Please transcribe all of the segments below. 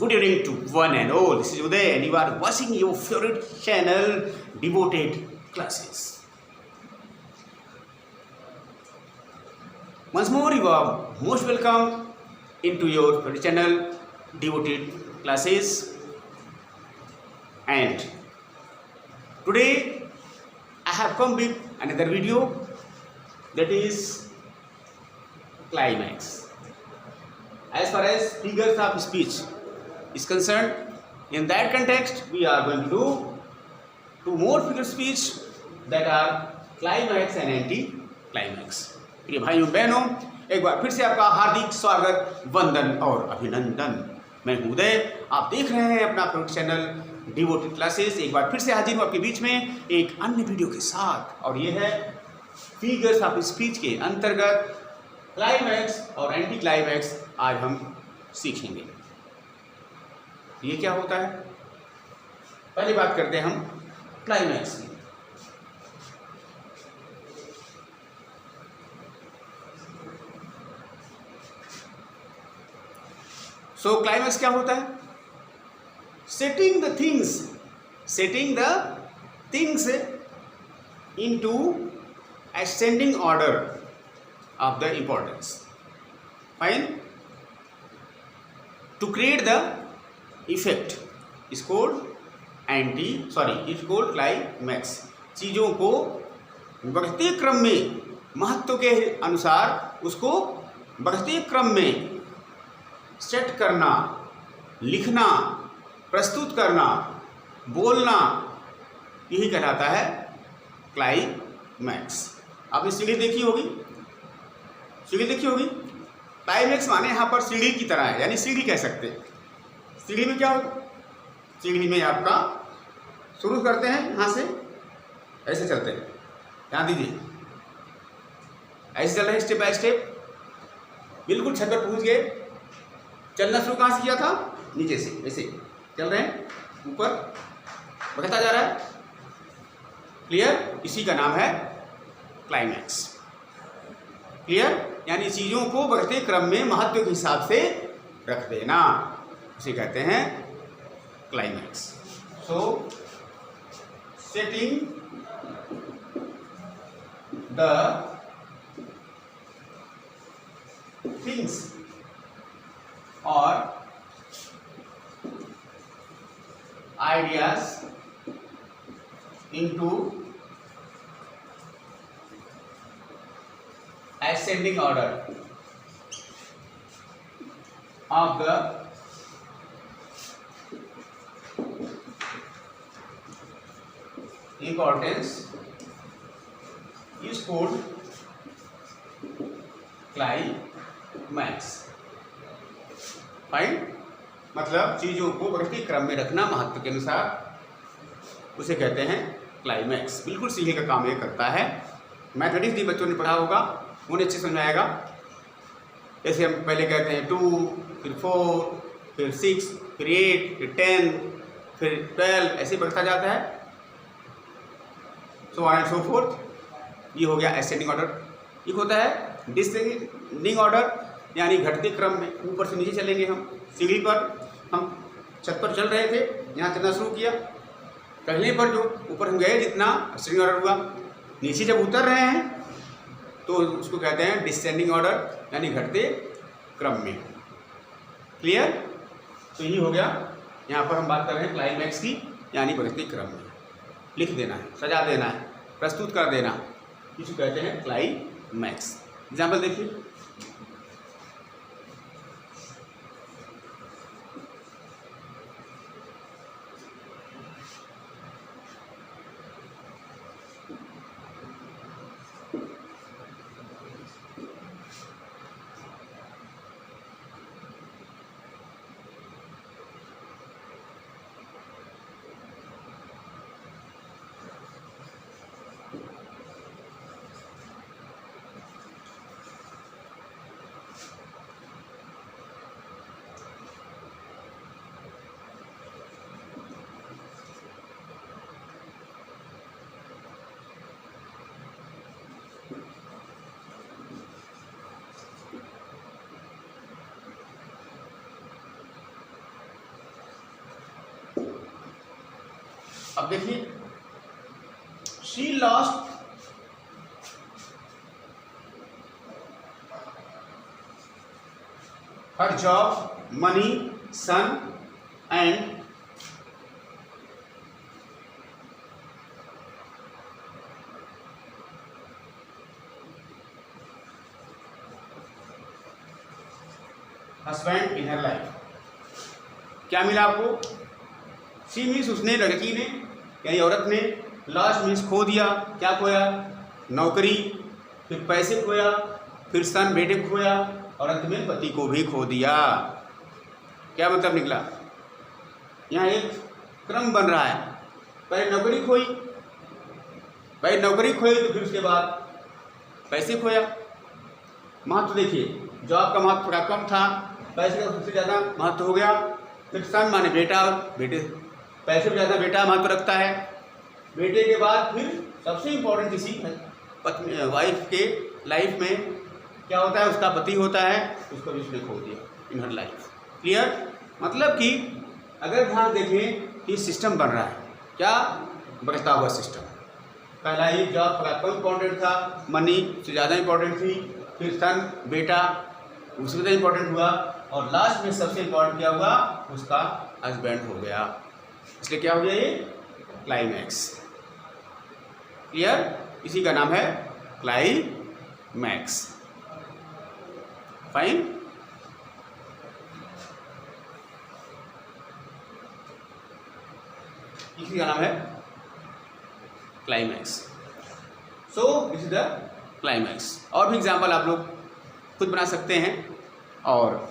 Good evening to one and all. This is Uday, and you are watching your favorite channel, Devoted Classes. Once more, you are most welcome into your favorite channel, Devoted Classes. And today, I have come with another video, that is climax. As far as figures of speech is concerned, in that context we are going to do two more figure speech that are climax and anti-climax. प्रिय भाइयों बहनों, एक बार फिर से आपका हार्दिक स्वागत, वंदन और अभिनंदन। मैं हूं उदय, आप देख रहे हैं अपना फेवरेट चैनल डिवोटेड क्लासेस। एक बार फिर से हाजिर हूं आपके बीच में एक अन्य वीडियो के साथ, और ये है फिगर्स ऑफ स्पीच के अंतर्गत क्लाइमैक्स और एंटी क्लाइमैक्स आज हम सीखेंगे। ये क्या होता है, पहले बात करते हैं हम क्लाइमैक्स की। सो क्लाइमैक्स क्या होता है? Setting the things into ascending order of the importance. Fine. To create the effect is called climax. चीज़ों को बढ़ते क्रम में, महत्व के अनुसार उसको बढ़ते क्रम में सेट करना, लिखना, प्रस्तुत करना, बोलना, यही कहलाता है क्लाइमैक्स। आपने सीढ़ी देखी होगी, क्लाइमैक्स माने यहाँ पर सीढ़ी की तरह है, यानी सीढ़ी कह सकते हैं। सीढ़ी में क्या होगा? सीढ़ी में आपका शुरू करते हैं यहाँ से, ऐसे चलते हैं, ध्यान दीजिए, ऐसे चल रहे हैं स्टेप बाय स्टेप, बिल्कुल छत पर पहुँच गए। चलना शुरू कहाँ से किया था? नीचे से, ऐसे चल रहे हैं, ऊपर बढ़ता जा रहा है। क्लियर? इसी का नाम है क्लाइमैक्स। क्लियर? यानी चीज़ों को बढ़ते क्रम में महत्व के हिसाब से रख देना, उसे कहते हैं climax. So setting the things और ideas into ascending order of the importance is called climax. Fine? मतलब चीज़ों को बढ़ते क्रम में रखना, महत्व के अनुसार, उसे कहते हैं क्लाइमैक्स। बिल्कुल सीखे का काम ये करता है। मैथमेटिक्स भी बच्चों ने पढ़ा होगा, उन्हें अच्छे समझ आएगा। जैसे हम पहले कहते हैं 2, फिर 4, फिर 6, फिर 8, फिर 10, फिर 12, ऐसे बढ़ता जाता है। So on and so fourth. ये हो गया असेंडिंग ऑर्डर। एक होता है डिसेंडिंग ऑर्डर, यानी घटते क्रम में, ऊपर से नीचे चलेंगे हम। सीढ़ी पर हम छत पर चल रहे थे, यहाँ चलना शुरू किया, पहले पर जो ऊपर हम गए जितना असेंडिंग ऑर्डर हुआ, नीचे जब उतर रहे हैं तो उसको कहते हैं डिसेंडिंग ऑर्डर, यानी घटते क्रम में। क्लियर? तो यही हो गया। यहाँ पर हम बात कर रहे हैं क्लाइमैक्स की, यानी बढ़ते क्रम में लिख देना है, सजा देना है, प्रस्तुत कर देना, इसको कहते हैं क्लाइमैक्स। एग्जाम्पल देखिए। अब देखिए, she lost her job, money, son and husband in her life. क्या मिला आपको? सी मीन्स उसने, लड़की ने यानी औरत ने, लॉस्ट मीन्स खो दिया। क्या खोया? नौकरी, फिर पैसे खोया, फिर सन बेटे को खोया, और अंत में पति को भी खो दिया। क्या मतलब निकला? यहाँ एक क्रम बन रहा है। पहले नौकरी खोई, भाई नौकरी खोई तो फिर उसके बाद पैसे खोया। महत्व देखिए, जॉब का महत्व थोड़ा कम था, पैसे का सबसे ज़्यादा महत्व हो गया। फिर सन माने बेटा, बेटे पैसे से ज़्यादा बेटा महत्व रखता है। बेटे के बाद फिर सबसे इम्पोर्टेंट किसी पत्नी वाइफ के लाइफ में क्या होता है? उसका पति होता है, उसको भी उसने खो दिया इन हर लाइफ। क्लियर? मतलब कि अगर ध्यान देखें कि सिस्टम बन रहा है, क्या बढ़ता हुआ सिस्टम। पहला ये जॉब थोड़ा कम इम्पोर्टेंट था, मनी से ज़्यादा इम्पोर्टेंट थी, फिर सन बेटा उससे ज़्यादा इम्पोर्टेंट हुआ, और लास्ट में सबसे इम्पोर्टेंट क्या हुआ? उसका हस्बैंड हो गया। इसलिए क्या हो गया? ये क्लाइमैक्स। क्लियर? इसी का नाम है क्लाइमैक्स। फाइन। इसी का नाम है climax. So this is the climax. और भी एग्जाम्पल आप लोग खुद बना सकते हैं, और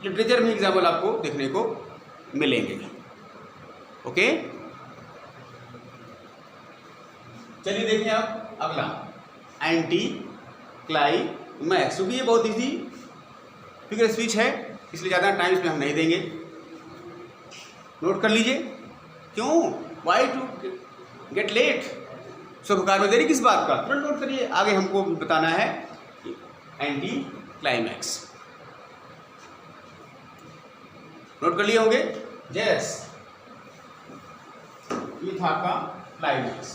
लिटरेचर में एग्जाम्पल आपको देखने को मिलेंगे। ओके, चलिए देखें अब अगला, एंटी क्लाइमैक्स। क्योंकि ये बहुत इजी फिगर स्पीच है, इसलिए ज़्यादा टाइम इसमें हम नहीं देंगे। नोट कर लीजिए। क्यों? Why to get late? शुभकार में देरी किस बात का? तुरंत नोट करिए, आगे हमको बताना है एंटी क्लाइमैक्स। नोट कर लिए होंगे? यस, ये था आपका क्लाइमैक्स।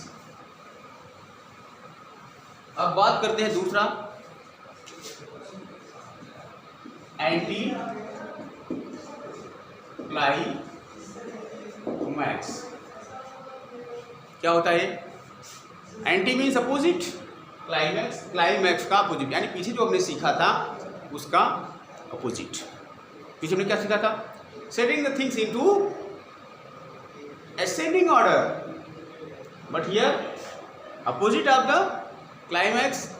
अब बात करते हैं दूसरा, एंटी क्लाइमैक्स। क्या होता है? Anti means opposite, climax climax का अपोजिट, यानी पीछे जो हमने सीखा था उसका अपोजिट। पीछे हमने क्या सीखा था? Setting the things into ascending order, but here opposite of the climax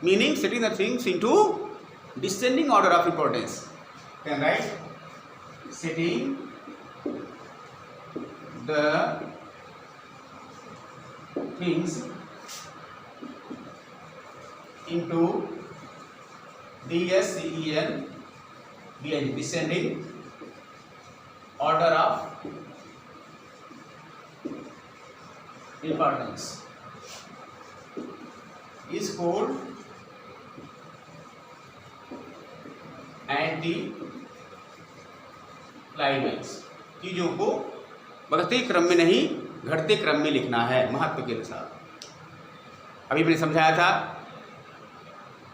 meaning setting the things into descending order of importance. Can write setting the things into descending order of importance is called anti climax. चीजों को बढ़ते क्रम में नहीं, घटते क्रम में लिखना है महत्व के अनुसार। अभी मैंने समझाया था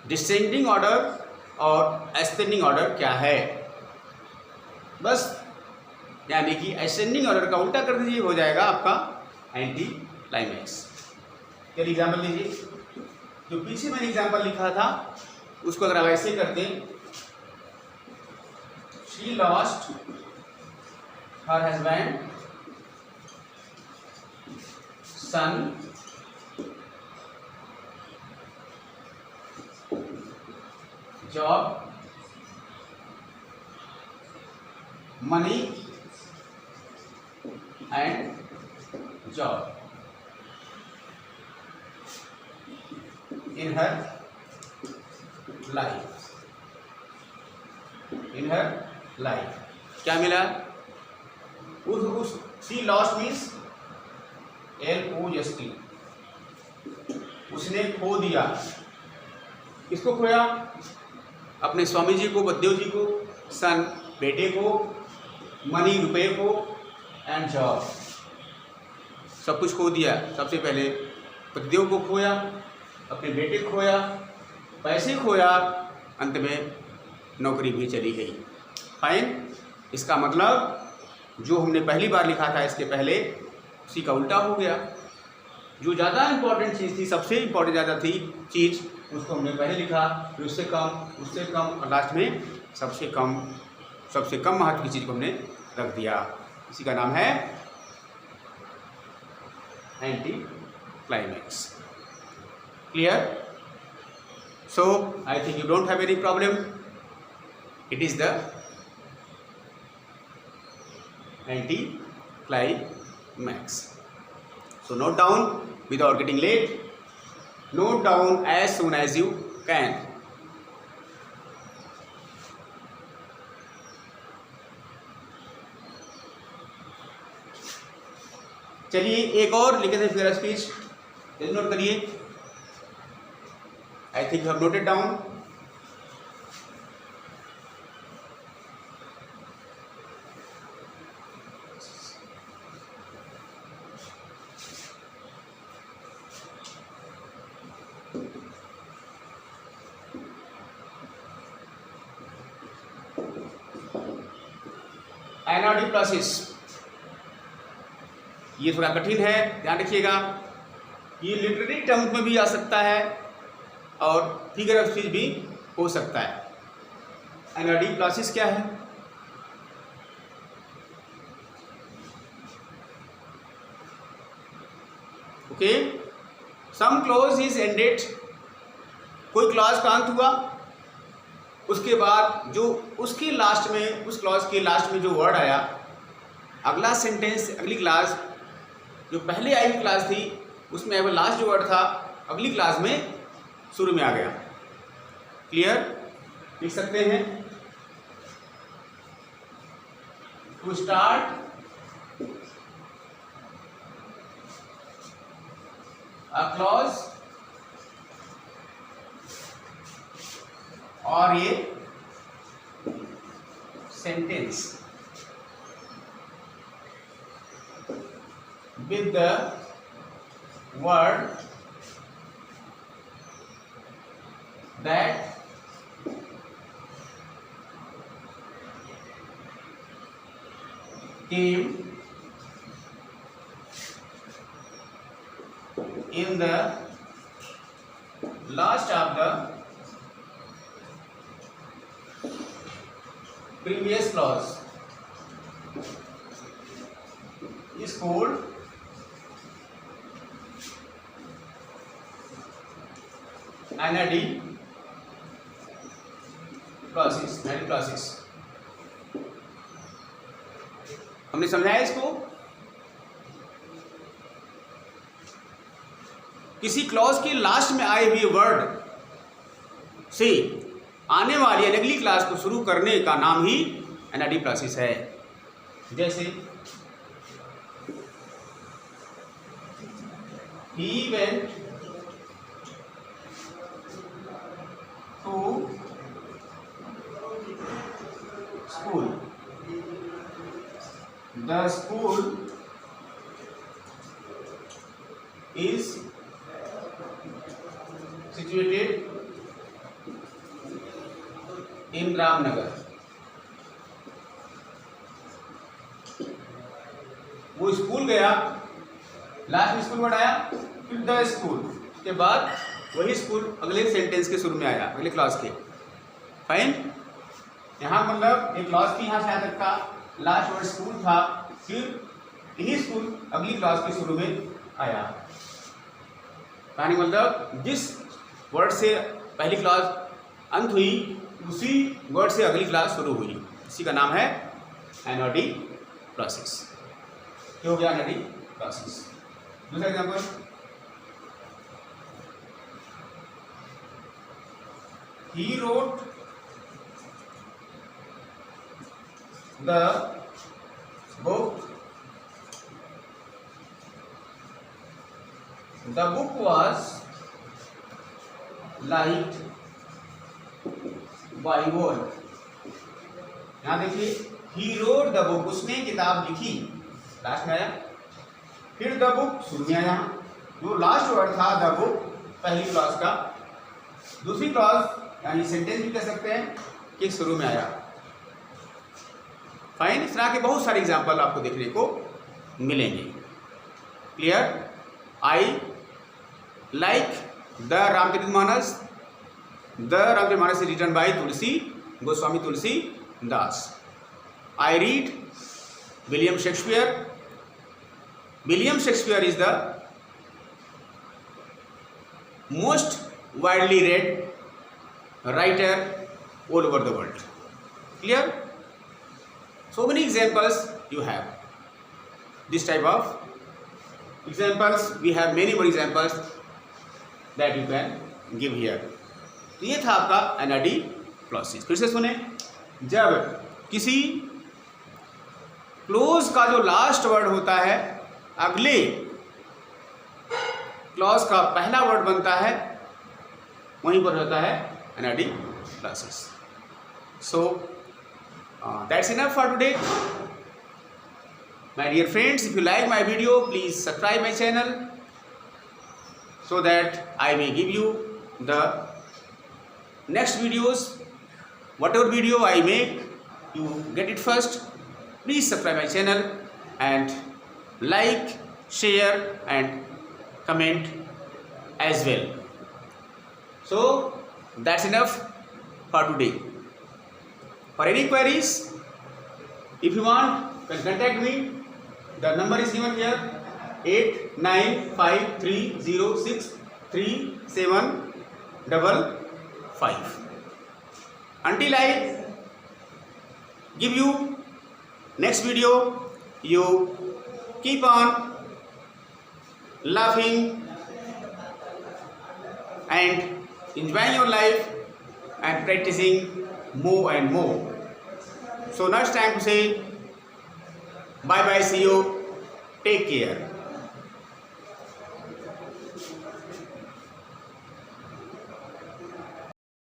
डिसेंडिंग ऑर्डर और एसेंडिंग ऑर्डर क्या है। बस यानी कि एसेंडिंग ऑर्डर का उल्टा कर दीजिए, हो जाएगा आपका एंटी क्लाइमैक्स। चलिए एग्जाम्पल लीजिए। जो पीछे मैंने एग्जाम्पल लिखा था उसको अगर आप ऐसे करते, she lost her husband, son, job, money and job in her life। क्या मिला? उस she lost means LOST, उसने खो दिया। किसको खोया? अपने स्वामी जी को, बद्देव जी को, सन बेटे को, मनी रुपए को, एंड जॉब सब कुछ खो दिया। सबसे पहले पतिदेव को खोया, अपने बेटे को खोया, पैसे खोया, अंत में नौकरी भी चली गई। फाइन। इसका मतलब जो हमने पहली बार लिखा था इसके पहले, उसी का उल्टा हो गया। जो ज़्यादा इम्पोर्टेंट चीज़ थी, सबसे इम्पोर्टेंट ज़्यादा थी चीज़, उसको हमने पहले लिखा, फिर उससे कम और लास्ट में सबसे कम महत्व की चीज़ को हमने रख दिया। इसी का नाम है anti climax. Clear? So I think you don't have any problem. It is the anti-climax. So note down without getting late. Note down as soon as you can. चलिए एक और लिखे थे फिगर स्पीच, नोट करिए. I think you have noted down. NRD process, ये थोड़ा कठिन है, ध्यान रखिएगा. ये लिटरेरी टर्म्स में भी आ सकता है और फिगर ऑफ स्पीच भी हो सकता है. एनआरडी प्रोसेस क्या है? Okay, some clause is ended. कोई क्लॉज का अंत हुआ, उसके बाद जो उसके लास्ट में, उस क्लॉज के लास्ट में जो वर्ड आया, अगला सेंटेंस, अगली क्लास जो पहले आई हुई क्लास थी उसमें अब लास्ट जो वर्ड था अगली क्लास में शुरू में आ गया. क्लियर? लिख सकते हैं. टू स्टार्ट अ क्लॉज और ये sentence with the word that came in the last of the previous clause is called NRD process. हमने समझाया इसको. किसी क्लॉज के लास्ट में आए हुए वर्ड से आने वाली अगली क्लास को शुरू करने का नाम ही एनआरडी प्रोसेस है. जैसे he went to school. The school is situated in Ramnagar. वो स्कूल गया, लास्ट में स्कूल वर्ड आया, फिर द स्कूल के बाद वही स्कूल अगले सेंटेंस के शुरू में आया, अगले क्लास के. फाइन. यहाँ मतलब एक क्लास की यहाँ से आ तक का लास्ट वर्ड स्कूल था, फिर यही स्कूल अगली क्लास के शुरू में आया. कहानी मतलब जिस वर्ड से पहली क्लास अंत हुई उसी वर्ड से अगली क्लास शुरू हुई. इसी का नाम है एनआरडी प्रोसेस. क्या हो गया एनआरडी प्रोसेस? दूसरा example. He wrote the book. The book was liked by all. यहाँ देखिए, he wrote the book, उसने किताब लिखी, लास्ट में आया. फिर द बुक शुरू में आया, जो लास्ट वर्ड था द बुक पहली क्लॉज का, दूसरी क्लॉज यानी सेंटेंस भी कह सकते हैं कि शुरू में आया। फाइन, इस तरह के बहुत सारे एग्जाम्पल आपको देखने को मिलेंगे। Clear? I like the Ramcharitmanas. The Ramcharitmanas is written by Tulsi Goswami Tulsi Das. I read William Shakespeare. William Shakespeare is the most widely read writer all over the world. Clear? So many examples you have. This type of examples, we have many more examples that you can give here. तो ये था आपका NRD clauses. फिर से सुने, जब किसी close का जो लास्ट वर्ड होता है अगले क्लॉज का पहला वर्ड बनता है, वहीं पर होता है NRD classes. So that's enough for today my dear friends. If you like my video please subscribe my channel so that I may give you the next videos. Whatever video I make, you get it first. Please subscribe my channel and like, share and comment as well. So that's enough for today. For any queries, if you want, you can contact me. The number is given here, 8953063755. Until I give you next video, you keep on laughing and enjoying your life and practicing more and more. So now it's time to say bye bye, see you, take care.